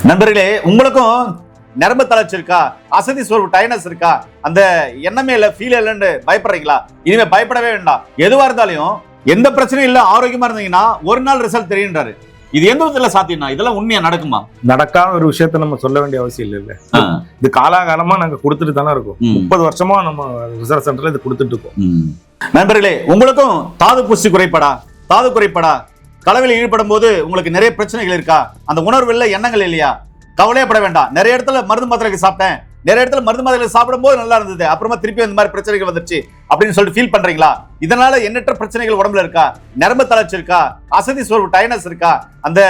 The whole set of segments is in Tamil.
நண்பர்களே, உங்களுக்கும் நரம்பு தளர்ச்சி இருக்கா, அசதி சோர்வு டைனஸ் இருக்கா, அந்த எண்ணமே இல்ல ஃபீல் இல்லன்னு பயப்படுறீங்களா? இனிமே பயப்படவே வேண்டாம். எதுவா இருந்தாலும் எந்த பிரச்சனையும் இல்ல, ஆரோக்கியமா இருந்தீங்கன்னா ஒரு நாள் ரிசல்ட் தெரியுன்றாரு. இது எந்த விதத்துல சாத்தியம்னா? இதெல்லாம் உண்மையா நடக்குமா? நடக்காத ஒரு விஷயத்த நம்ம சொல்ல வேண்டிய அவசியம் இல்ல. இது காலாகாலமா நாங்க கொடுத்துட்டு தானே இருக்கோம். 30 வருஷமா நம்ம ரிசர்ச் சென்டர்ல இது கொடுத்துட்டு இருக்கோம். நண்பர்களே, உங்களுக்கும் தாது பூச்சி குறைபாடா, கலவையில் ஈடுபடும் போது உங்களுக்கு நிறைய பிரச்சனைகள் இருக்கா, அந்த உணர்வு இல்ல, எண்ணங்கள் இல்லையா, கவலையப்பட வேண்டாம். நிறைய இடத்துல மருந்து மாத்திரைக்கு சாப்பிட்டேன், நிறைய இடத்துல மருந்து மாத்திரை சாப்பிடும் போது நல்லா இருந்தது, அப்புறமா திருப்பி இந்த மாதிரி பிரச்சனைகள் வந்துருச்சு அப்படின்னு சொல்லிட்டு ஃபீல் பண்றீங்களா? இதனால எண்ணற்ற பிரச்சனைகள் உடம்புல இருக்கா, நரம்பு தளர்ச்சி இருக்கா, அசதி சோர்வு டைனஸ் இருக்கா, அந்த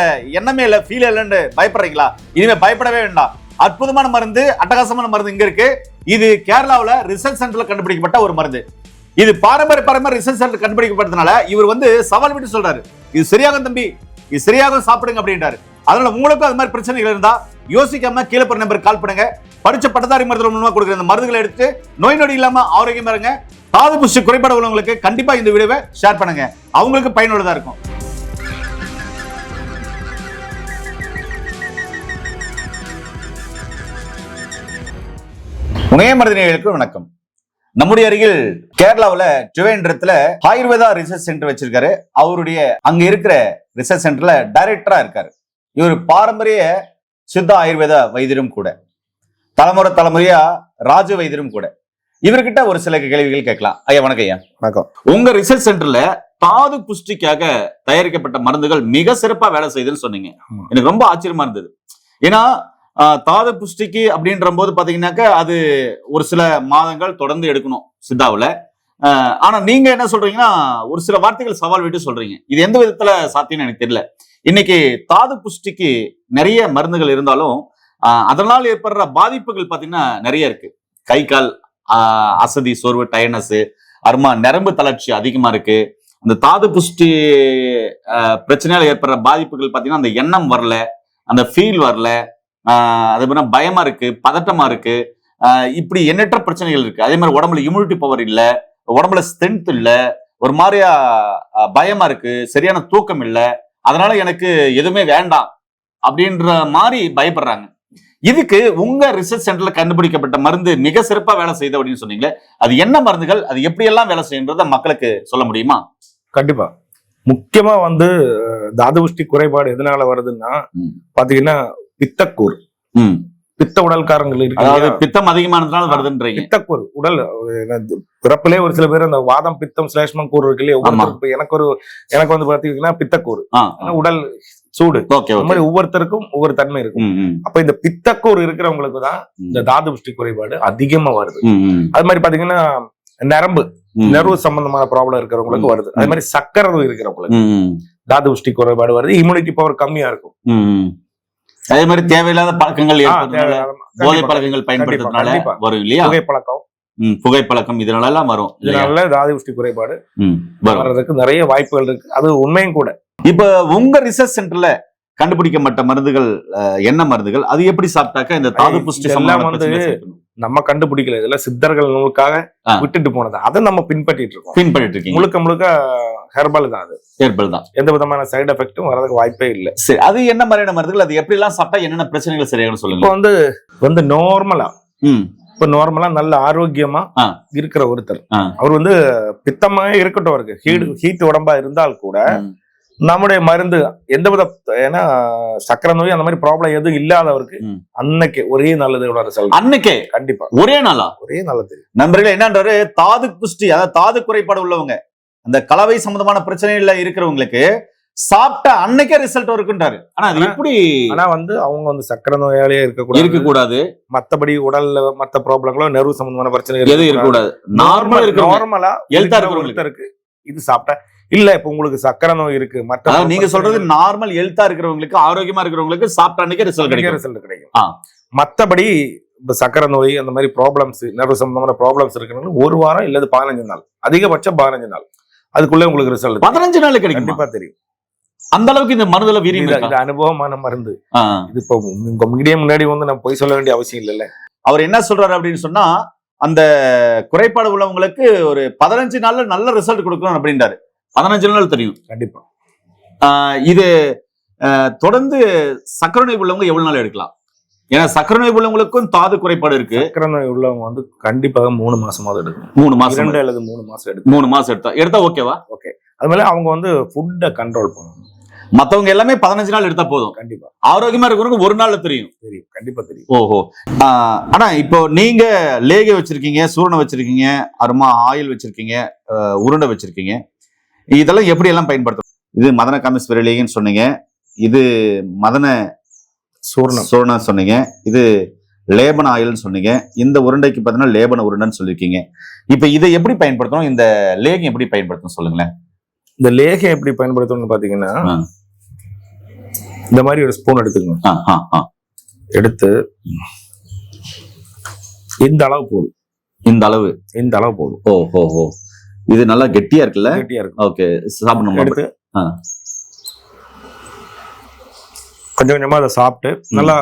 எண்ணமே இல்ல ஃபீல் இல்லன்னு பயப்படுறீங்களா? இனிமே பயப்படவே வேண்டாம். அற்புதமான மருந்து, அட்டகாசமான மருந்து இங்க இருக்கு. இது கேரளாவுல ரிசர்ச் சென்டர்ல கண்டுபிடிக்கப்பட்ட ஒரு மருந்து. இது பாரம்பரிய ரிசர்ச் சென்டர் கண்டுபிடிக்கப்பட்டதுனால இவர் சவால் விட்டு சொல்றாரு, இது சரியாகும் தம்பி, இது சரியாகும், சாப்பிடுங்க அப்படின்றாரு. அதனால உங்களுக்கும் அது மாதிரி பிரச்சனைகள் இருந்தா யோசிக்காம கீழே போற நம்பருக்கு கால் பண்ணுங்க. படிச்ச பட்டதாரி மருத்துவ மூலமா கொடுக்குற இந்த மருந்துகளை எடுத்து நோய் நொடி இல்லாம ஆரோக்கியமா இருங்க. தாது பூச்சி குறைபாடு உள்ளவங்களுக்கு கண்டிப்பா இந்த வீடியோவை ஷேர் பண்ணுங்க, அவங்களுக்கு பயனுள்ளதா இருக்கும். உணய மருந்தினர்களுக்கு வணக்கம். நம்முடைய அருகில் கேரளாவில் ஜுவேந்திரத்துல ஆயுர்வேதா ரிசர்ச் சென்டர் வச்சிருக்காரு. அவருடைய அங்க இருக்கிற ரிசர்ச் சென்டர்ல டைரக்டரா இருக்காரு. இவர் பாரம்பரிய சித்த ஆயுர்வேத வைத்தியரும் கூட, தலைமுறையா ராஜ வைத்தியரும் கூட. இவர்கிட்ட ஒரு சில கேள்விகள் கேட்கலாம். ஐயா வணக்கம். ஐயா வணக்கம். உங்க ரிசர்ச் சென்டர்ல தாது புஷ்டிக்காக தயாரிக்கப்பட்ட மருந்துகள் மிக சிறப்பா வேலை செய்யுதுன்னு சொன்னீங்க. எனக்கு ரொம்ப ஆச்சரியமா இருந்தது. ஏன்னா தாது புஷ்டிக்கு அப்படின்ற போது பாத்தீங்கன்னாக்க அது ஒரு சில மாதங்கள் தொடர்ந்து எடுக்கணும் சித்தாவுல. ஆனா நீங்க என்ன சொல்றீங்கன்னா ஒரு சில வார்த்தைகள் சவால் விட்டு சொல்றீங்க. இது எந்த விதத்துல சாத்தியம்னு எனக்கு தெரியல. இன்னைக்கு தாது புஷ்டிக்கு நிறைய மருந்துகள் இருந்தாலும் அதனால் ஏற்படுற பாதிப்புகள் பாத்தீங்கன்னா நிறைய இருக்கு. கை கால் அசதி சோர்வு டைனஸ், அருமா நரம்பு தளர்ச்சி அதிகமா இருக்கு. அந்த தாது புஷ்டி பிரச்சனையால ஏற்படுற பாதிப்புகள் பாத்தீங்கன்னா அந்த எண்ணம் வரல, அந்த ஃபீல் வரல, அதே மாதிரி பயமா இருக்கு, பதட்டமா இருக்கு, இப்படி எண்ணற்ற பிரச்சனைகள் இருக்கு. அதே மாதிரி உடம்புல இம்யூனிட்டி பவர் இல்ல, உடம்புல ஸ்ட்ரென்த் இல்ல, ஒரு மாதிரியா பயமா இருக்கு, சரியான தூக்கம் இல்ல, அதனால எனக்கு எதுவுமே வேண்டாம் அப்படின்ற மாதிரி பயப்படுறாங்க. இதுக்கு உங்க ரிசர்ச் சென்டர்ல கண்டுபிடிக்கப்பட்ட மருந்து மிக சிறப்பா வேலை செய்யுது அப்படின்னு சொன்னீங்களே, அது என்ன மருந்துகள், அது எப்படி எல்லாம் வேலை செய்யுன்றத மக்களுக்கு சொல்ல முடியுமா? கண்டிப்பா. முக்கியமா தாது புஷ்டி குறைபாடு எதனால வருதுன்னா பாத்தீங்கன்னா பித்தக்கூறு, பித்த உடல்காரங்கள் இருக்கு. பித்தம் அதிகமானதுனால வருதுன்றீங்க. பித்தக்கூறு உடல் பிறப்பிலே ஒரு சில பேர் அந்த வாதம் பித்தம் சிலேஷ்மம் கூறு இருக்கு இல்லையா, எனக்கு பாத்தீங்கன்னா பித்தக்கூறு உடல் சூடு, மாதிரி ஒவ்வொருத்தருக்கும் ஒவ்வொரு தன்மை இருக்கும். அப்ப இந்த பித்தக்கூறு இருக்கிறவங்களுக்கு தான் இந்த தாது புஷ்டி குறைபாடு அதிகமா வருது. அது மாதிரி பாத்தீங்கன்னா நரம்பு சம்பந்தமான ப்ராப்ளம் இருக்கிறவங்களுக்கு வருது. அதே மாதிரி சக்கரை நோய் இருக்கிறவங்களுக்கு தாது புஷ்டி குறைபாடு வருது. இம்யூனிட்டி பவர் கம்மியா இருக்கும். அதே மாதிரி தேவையில்லாத பழக்கங்கள், போதை பழக்கங்கள் பயன்படுத்துறதுனால வரும் இல்லையா, புகைப்பழக்கம், இதனால எல்லாம் வரும். இதனால தாது புஷ்டி குறைபாடு வர்றதுக்கு நிறைய வாய்ப்புகள் இருக்கு. அது உண்மையும் கூட. இப்ப உங்க ரிசர்ச் சென்டர்ல கண்டுபிடிக்கப்பட்ட மருந்துகள் என்ன மருந்துகள், அது எப்படி சாப்பிட்டாக்க இந்த தாது புஷ்டி எல்லாம் நம்ம கண்டுபிடிக்கல, இதெல்லாம் சித்தர்கள் நூலுக்காக விட்டுட்டு போனது, அதை நம்ம பின்பற்றிட்டு இருக்கோம். முழுக்க ஹெர்பல் தான். அது ஹெர்பல் தான், எந்த விதமான சைடு எஃபெக்டும் வரதுக்கு வாய்ப்பே இல்லை. சரி, அது என்ன மாதிரியான மருந்துகள், அது எப்படி எல்லாம் சாப்பிட்டா என்னென்ன பிரச்சனைகள் சரியாகணும் சொல்லுங்க. இப்போ நார்மலா நல்ல ஆரோக்கியமா இருக்கிற ஒருத்தர், அவர் பித்தமா இருக்கட்டும், அவருக்கு ஹீட் உடம்பா இருந்தால் கூட நம்முடைய மருந்து எந்த வித, ஏன்னா சக்கரை நோய் அந்த மாதிரி ப்ராப்ளம் எதுவும் இல்லாதவருக்கு அன்னைக்கு ஒரே நல்லது, அன்னைக்கே கண்டிப்பா ஒரே நல்லது. நண்பர்களே, என்னன்றாரு, தாது புஷ்டி, அதாவது தாது குறைபாடு உள்ளவங்க, அந்த கலவை சம்பந்தமான பிரச்சனைகள்ல இருக்கிறவங்களுக்கு சாப்பிட்ட அன்னைக்கே ரிசல்ட் இருக்குன்றாரு. ஆனா அது எப்படி? ஆனா அவங்க சக்கரை நோயாளியே இருக்கக்கூடாது, மத்தபடி உடல்ல மத்த ப்ராப்ளங்களோ நர்வு சம்பந்தமான பிரச்சனை எதுவும் இருக்கக்கூடாது. நார்மலா ஹெல்த்தா இருக்கிறவங்களுக்கு இது சாப்பிட்டா இல்ல. இப்ப உங்களுக்கு சக்கரை நோய் இருக்கு, மற்ற நீங்க சொல்றது நார்மல் ஹெல்த்தா இருக்கிறவங்களுக்கு, ஆரோக்கியமா இருக்கிறவங்களுக்கு சாப்பிட்ட அன்னைக்கு ரிசல்ட் கிடைக்கும். மத்தபடி இப்ப சக்கரை நோய் அந்த மாதிரி ப்ராப்ளம்ஸ், நர்வு சம்பந்தமான ப்ராப்ளம்ஸ் இருக்குன்னு 1 வாரம் இல்லது 15 நாள், அதிகபட்சம் 15 நாள் அதுக்குள்ள உங்களுக்கு ரிசல்ட் 15 நாள் கிடைக்கும். கண்டிப்பா தெரியும். அந்த அளவுக்கு இந்த மருந்துல வீரியம் இருக்கு. இது அனுபவமான மருந்து. இது இப்போ உங்க மீடியா முன்னாடி நம்ம போய் சொல்ல வேண்டிய அவசியம் இல்லைல்ல. அவர் என்ன சொல்றாரு அப்படின்னு சொன்னா, அந்த குறைபாடு உள்ளவங்களுக்கு ஒரு 15 நாள்ல நல்ல ரிசல்ட் கொடுக்கணும் அப்படின்றாரு. 15 நாள் தெரியும். கண்டிப்பா. இது தொடர்ந்து சர்க்கரை நோய் உள்ளவங்க எவ்வளவு நாள் எடுக்கலாம்? ஏன்னா சர்க்கரை நோய் உள்ளவங்களுக்கும் தாது குறைபாடு இருக்கு. சர்க்கரை நோய் உள்ளவங்க வந்து கண்டிப்பாக 3 மாசமாவது எடுக்கணும். 3 மாசம் 2 அல்லது 3 மாசம் எடுக்கணும். 3 மாசம் எடுத்தா ஓகேவா? ஓகே. அது மேல அவங்க வந்து ஃபுட்டை கண்ட்ரோல் பண்ணணும். மத்தவங்க எல்லாமே 15 நாள் எடுத்தா போதும். கண்டிப்பா. ஆரோக்கியமா இருக்கிறவங்க ஒரு நாள்ல தெரியும். கண்டிப்பா தெரியும். ஓஹோ. ஆனா இப்போ நீங்க லேகிய வச்சிருக்கீங்க, சூரணை வச்சிருக்கீங்க, அருமா ஆயில் வச்சிருக்கீங்க, உருண்டை வச்சிருக்கீங்க. இதெல்லாம் எப்படி எல்லாம் பயன்படுத்தணும்? இது மதன காமேஸ்வரி லேகின்னு சொன்னீங்க, இது மதன சூரணம் சொன்னீங்க, இது லேபன ஆயில்னு சொன்னீங்க, இந்த உருண்டைக்கு பாத்தீங்கன்னா லேபன உருண்டைன்னு சொல்லிருக்கீங்க. இப்ப இதை எப்படி பயன்படுத்தணும்? இந்த லேகியம் எப்படி பயன்படுத்தணும் சொல்லுங்களேன். இந்த லேகியம் எப்படி பயன்படுத்தணும்னு பாத்தீங்கன்னா, இந்த மாதிரி ஒரு ஸ்பூன் எடுத்துக்கணும். எடுத்து இந்த அளவு போதும். இந்த அளவு போதும். ஓ. இது நல்லா கெட்டியா இருக்குல்ல? கெட்டியா இருக்கு. ஓகே. சாப்பிடணும். எடுத்து கொஞ்சம் கொஞ்சமா அதை சாப்பிட்டு நல்லா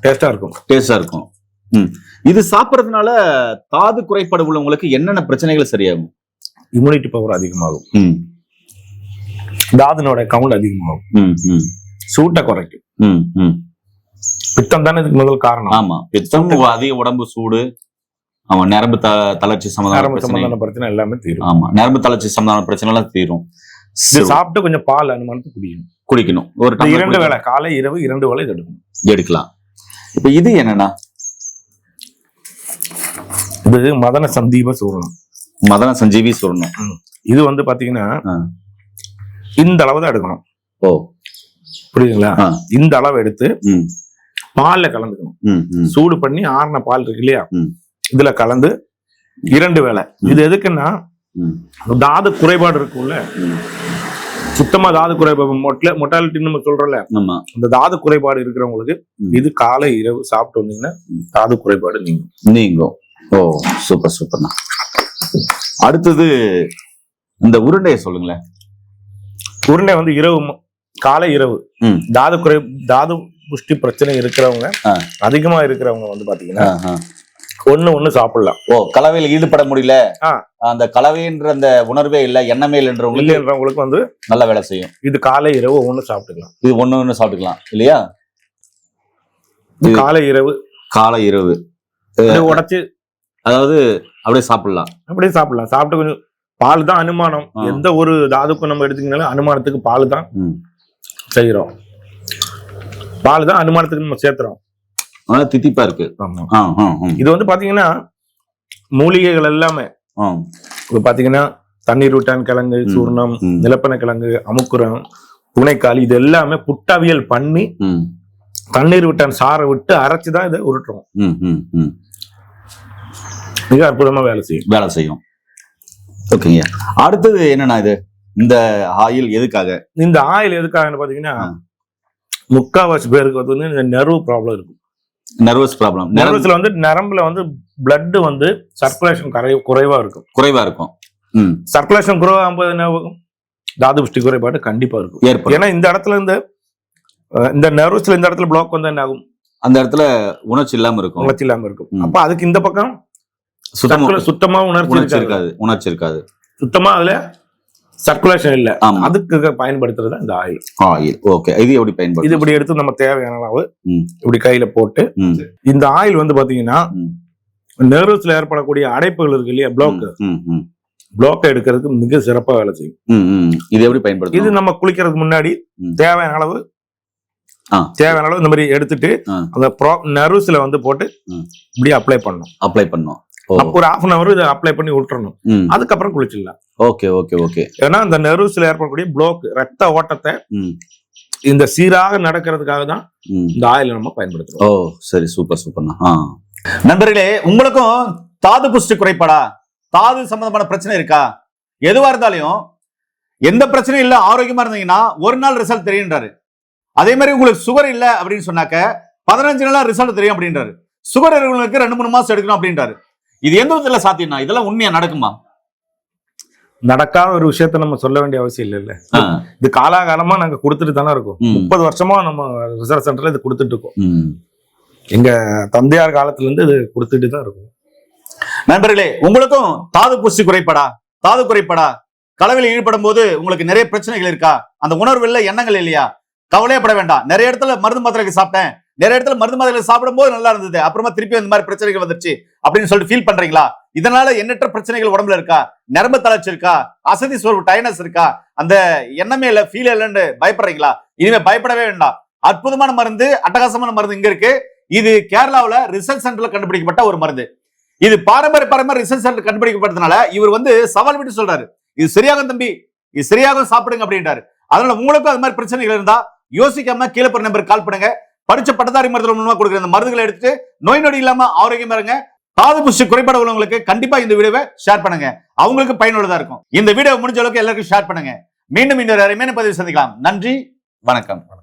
டேஸ்டா இருக்கும். இது சாப்பிடறதுனால தாது குறைபாடு உள்ளவங்களுக்கு என்னென்ன பிரச்சனைகள் சரியாகும்? இம்யூனிட்டி பவர் அதிகமாகும். தாதுனோட கவுண்ட் அதிகமாகும். சூட்டை குறைக்கும். பித்தம் தானே இதுக்கு முதல் காரணம். ஆமா, பித்தம், அதிக உடம்பு சூடு, ஆமா, நரம்பு தளர்ச்சி சம்பந்தமான பிரச்சனை எல்லாமே தீரும். ஆமா, நரம்பு தளர்ச்சி சம்பந்தமான பிரச்சனை எல்லாம் தீரும். சாப்பிட்டு கொஞ்சம் பால் அனுமானத்து குடிக்கணும். ஒரு 2 வேளை, காலை இரவு 2 வேளை எடுக்கலாம். இப்ப இது என்னன்னா, இது மதன சந்தீப சூரணம். மதன சஞ்சீவி சூரணம். இது வந்து பாத்தீங்கன்னா இந்த அளவு தான் எடுக்கணும். ஓ, புரியுதுங்களா? இந்த அளவு எடுத்து பால்ல கலந்துக்கணும். சூடு பண்ணி ஆறின பால் இருக்கு இல்லையா, இதுல கலந்து 2 வேளை. இது எதுக்குன்னா, தாது குறைபாடு இருக்கும்ல, சுத்தமா தாது குறைபாடு மொட்டாலிட்டி நம்ம சொல்றோம்ல, இந்த தாது குறைபாடு இருக்கிறவங்களுக்கு இது காலை இரவு சாப்பிட்டு வந்தீங்கன்னா தாது குறைபாடு நீங்கும். ஓ, சூப்பர் சூப்பர்ண்ணா. அடுத்தது இந்த உருண்டையை சொல்லுங்களேன். உருண்டை வந்து காலை இரவு தாது புஷ்டி பிரச்சனை இருக்கிறவங்க, அதிகமா இருக்கிறவங்க வந்து பாத்தீங்கன்னா ஒண்ணு சாப்பிடலாம். ஓ, கலவையில் ஈடுபட முடியல, அந்த கலவைன்ற அந்த உணர்வே இல்ல, எண்ணமே இல்லைன்றவங்களுக்கு வந்து நல்ல வேலை செய்யும். இது காலை இரவு ஒண்ணு சாப்பிட்டுக்கலாம். இது ஒண்ணு சாப்பிட்டுக்கலாம் இல்லையா? காலை இரவு உடைச்சு, அதாவது அப்படியே சாப்பிடலாம். சாப்பிட்டு கொஞ்சம் பால் தான் அனுமானம். எந்த ஒரு தாதுக்கும் நம்ம எடுத்துக்கினாலும் அனுமானத்துக்கு பால் தான் செய்யறோம். பால் தான் அனுமானத்துக்கு நம்ம சேர்த்துறோம். தித்திப்பா இருக்கு. இது வந்து பாத்தீங்கன்னா மூலிகைகள் எல்லாமே பாத்தீங்கன்னா தண்ணீர் விட்டான் கிழங்கு, சூர்ணம், நிலப்பன கிழங்கு, அமுக்குரம், புனைக்காளி, இது எல்லாமே புட்டவியல் பண்ணி தண்ணீர் விட்டான் சாரை விட்டு அரைச்சுதான் இதை உருட்டுறோம். மிக அற்புதமா வேலை செய்யும். ஓகேங்க. அடுத்தது என்னன்னா, இது இந்த ஆயில் எதுக்காக? இந்த ஆயில் எதுக்காகன்னு பாத்தீங்கன்னா, முக்காவாசி பேருக்கு வந்து இந்த நர்வ் ப்ராப்ளம் இருக்கும். Nervous problem. நர்வஸ்ல வந்து நரம்புல வந்து பிளட் வந்து சர்க்குலேஷன் குறைவா இருக்கும். சர்க்குலேஷன் குறைவாகும்போது என்ன ஆகும்? தாது புஷ்டி குறைபாடு கண்டிப்பா இருக்கும். ஏன்னா இந்த இடத்துல இந்த நர்வஸ்ல இந்த இடத்துல பிளாக் வந்து என்ன ஆகும்? அந்த இடத்துல உணர்ச்சி இல்லாம இருக்கும். அப்ப அதுக்கு இந்த பக்கம் சுத்தமா உணர்ச்சி இருக்காது. சுத்தமா அதுல சர்க்குலேஷன் இல்ல. அதுக்கு பயன்படுத்துறது இந்த ஆயில். ஓகே. இது எப்படி பயன்படுத்து? இது இப்படி எடுத்து நம்ம தேவையான அளவு இப்படி கையில போட்டு, இந்த ஆயில் வந்து பாத்தீங்கன்னா நர்வ்ஸ்ல ஏற்படக்கூடிய அடைப்புகள் இருக்கு இல்லையா, பிளாக் எடுக்கிறதுக்கு மிக சிறப்பா வேலை செய்யும். இது எப்படி பயன்படுத்து? இது நம்ம குளிக்கிறதுக்கு முன்னாடி தேவையான அளவு இந்த மாதிரி எடுத்துட்டு அந்த நர்வ்ஸ்ல வந்து போட்டு இப்படி அப்ளை பண்ணும். அப்போ ஒரு 1/2 hour இதை அப்ளை பண்ணி விட்டுறணும். அதுக்கப்புறம் குளிச்சிடலாம். ஓகே. ஏன்னா இந்த நர்வ்ஸ்ல ஏற்படக்கூடிய பிளாக், ரத்த ஓட்டத்தை இந்த சீராக நடக்கிறதுக்காக தான் இந்த ஆயில நம்ம பயன்படுத்துறோம். ஓ, சரி, சூப்பர்ண்ணா. நண்பர்களே, உங்களுக்கும் தாது புஷ்டி குறைபாடா, தாது சம்பந்தமான பிரச்சனை இருக்கா? எதுவா இருந்தாலும் எந்த பிரச்சனையும் இல்ல, ஆரோக்கியமா இருந்தீங்கன்னா ஒரு நாள் ரிசல்ட் தெரியுன்றாரு. அதே மாதிரி உங்களுக்கு சுகர் இல்ல அப்படின்னு சொன்னாக்க 15 நாளா ரிசல்ட் தெரியும் அப்படின்றாரு. சுகர் இருக்கிறவங்களுக்கு 2-3 மாசம் எடுக்கணும் அப்படின்றாரு. இது எந்த விதத்துல சாத்தியம்னா? இதெல்லாம் உண்மையா நடக்குமா? நடக்காத ஒரு விஷயத்த நம்ம சொல்ல வேண்டிய அவசியம் இல்ல. இது காலாகாலமா நாங்க கொடுத்துட்டு தானே இருக்கோம். 30 வருஷமா நம்ம ரிசர்ச் சென்டர்ல இது கொடுத்துட்டு இருக்கோம். எங்க தந்தையார் காலத்துல இருந்து இது கொடுத்துட்டு தான் இருக்கும். நண்பர்களே, உங்களுக்கும் தாது புஷ்டி குறைபாடா, கலவையில் ஈடுபடும் போது உங்களுக்கு நிறைய பிரச்சனைகள் இருக்கா? அந்த உணர்வு இல்ல, எண்ணங்கள் இல்லையா? கவலையப்பட வேண்டாம். நிறைய இடத்துல மருந்து மாத்திரைக்கு சாப்பிட்டேன், நிறைய இடத்துல மருந்து மாத்திரை சாப்பிடும் போது நல்லா இருந்தது, அப்புறமா திருப்பி இந்த மாதிரி பிரச்சனைகள் வந்துருச்சு அப்படின்னு சொல்லிட்டு ஃபீல் பண்றீங்களா? இதனால எண்ணற்ற பிரச்சனைகள் உடம்புல இருக்கா? நரம்பு தளர்ச்சி இருக்கா? அசதி சோர்வு டயர்னஸ் இருக்கா? அந்த எண்ணமே இல்ல, ஃபீல் இல்லைன்னு பயப்படுறீங்களா? இனிமே பயப்படவே வேண்டாம். அற்புதமான மருந்து, அட்டகாசமான மருந்து இங்க இருக்கு. இது கேரளாவுல ரிசர்ச் சென்டர்ல கண்டுபிடிக்கப்பட்ட ஒரு மருந்து. இது பாரம்பரிய ரிசர்ச் சென்டர் கண்டுபிடிக்கப்பட்டதுனால இவர் சவால் விட்டு சொல்றாரு, இது சரியாகும் தம்பி, இது சரியாகும், சாப்பிடுங்க அப்படின்றாரு. அதனால உங்களுக்கும் அது மாதிரி பிரச்சனைகள் இருந்தா யோசிக்காம கீழே போற நம்பர் கால் பண்ணுங்க. படிச்ச பட்டதாரி மருத்துவ மூலமா கொடுக்குற இந்த மருந்துகளை எடுத்துட்டு நோய் நொடி இல்லாம ஆரோக்கியமா இருங்க. தாது புஷ்டி குறைபாடு உள்ளவங்களுக்கு கண்டிப்பா இந்த வீடியோவை ஷேர் பண்ணுங்க, அவங்களுக்கு பயனுள்ளதா இருக்கும். இந்த வீடியோ முடிஞ்ச அளவுக்கு எல்லாருக்கும் ஷேர் பண்ணுங்க. மீண்டும் இன்னொரு அருமையான பதிவு சந்திக்கலாம். நன்றி, வணக்கம்.